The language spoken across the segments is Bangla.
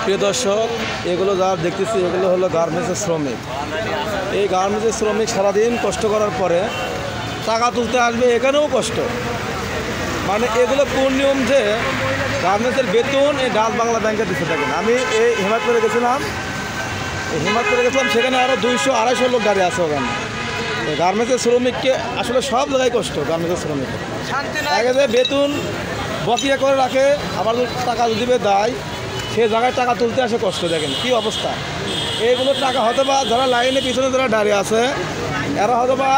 প্রিয় দর্শক, এগুলো যা দেখতেছি এগুলো হলো গার্মেন্টসের শ্রমিক। এই গার্মেন্টসের শ্রমিক সারাদিন কষ্ট করার পরে টাকা তুলতে আসবে, এখানেও কষ্ট। মানে এগুলো কোন নিয়ম যে গার্মেন্টসের বেতন এই ডাচ বাংলা ব্যাংকে দিতে থাকেন। আমি এই হিমাচলে গেছিলাম, সেখানে আরও 200-250 লোক দাঁড়িয়ে আছে ওখানে। গার্মেন্টসের শ্রমিককে আসলে সব জায়গায় কষ্ট। গার্মেন্টসের শ্রমিক আগে যে বেতন বকেয়া করে রাখে, আবার টাকা যদি দেয় সে জায়গায় টাকা তুলতে আসে কষ্ট। দেখেন কী অবস্থা। এইগুলো টাকা হয়তো বা যারা লাইনে পিছনে যারা দাঁড়িয়ে আছে এরা হয়তো বা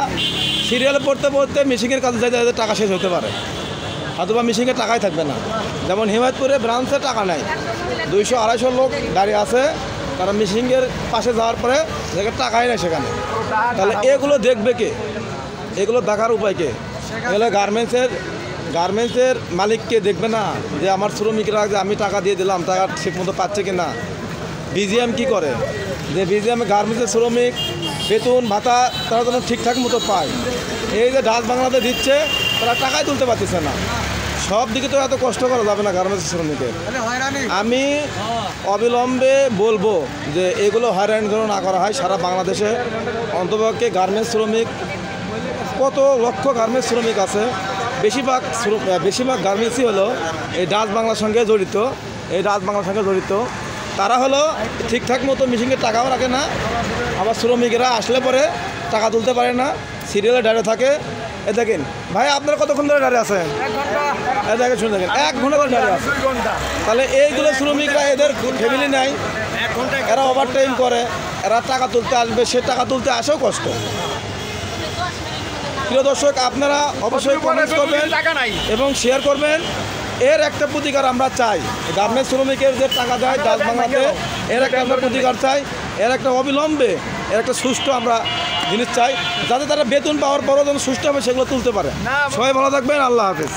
সিরিয়ালে পড়তে পড়তে মেশিনের কাছে যাইতে টাকা শেষ হতে পারে, হয়তো বা মেশিনে টাকাই থাকবে না। যেমন হিমায়তপুরে ব্রাঞ্চে টাকা নাই, 200-250 লোক দাঁড়িয়ে আছে, তারা মেশিনের পাশে যাওয়ার পরে দেখে টাকাই নেই সেখানে। তাহলে এগুলো দেখবে কে? এগুলো দেখার উপায় কে? এগুলো গার্মেন্টসের মালিককে দেখবে না যে আমার শ্রমিকরা যে আমি টাকা দিয়ে দিলাম টাকা ঠিক মতো পাচ্ছে কি না। বিজিএম কি করে যে বিজিএম গার্মেন্টসের শ্রমিক বেতন ভাতা তারা যেন ঠিকঠাক মতো পায়। এই যে ডাচ বাংলাতে দিচ্ছে তারা টাকাই তুলতে পারতেছে না। সব দিকে তো এত কষ্ট করা যাবে না গার্মেন্টস শ্রমিকের। আমি অবিলম্বে বলবো যে এগুলো হয়রানি যেন না করা হয়। সারা বাংলাদেশে অন্তপক্ষে গার্মেন্টস শ্রমিক কত লক্ষ গার্মেন্টস শ্রমিক আছে, বেশিরভাগ গার্মেন্টসই হলো এই ডাচ বাংলার সঙ্গে জড়িত। তারা হলো ঠিকঠাক মতো মেশিনের টাকাও রাখে না, আবার শ্রমিকেরা আসলে পরে টাকা তুলতে পারে না, সিরিয়ালে দাঁড়িয়ে থাকে। এ দেখেন ভাই, আপনারা কতক্ষণ ধরে দাঁড়িয়ে আছেন? দেখেন, শুনে দেখেন 1 ঘন্টা ধরে দাঁড়িয়ে আছে। তাহলে এইগুলো শ্রমিকরা এদের ফ্যামিলি নাই, এরা ওভার টাইম করে, এরা টাকা তুলতে আসবে, সে টাকা তুলতে আসেও কষ্ট। প্রিয় দর্শক, আপনারা অবশ্যই কমেন্ট করবেন এবং শেয়ার করবেন। এর একটা প্রতিকার আমরা চাই। গার্মেন্টস শ্রমিকের যে টাকা দেয় ডাচ বাংলাতে, এর একটা আমরা প্রতিকার চাই। এর একটা অবিলম্বে এর একটা সুষ্ঠু আমরা জিনিস চাই, যাতে তারা বেতন পাওয়ার পরও যেন সুষ্ঠুভাবে সেগুলো তুলতে পারে। সবাই ভালো থাকবেন। আল্লাহ হাফেজ।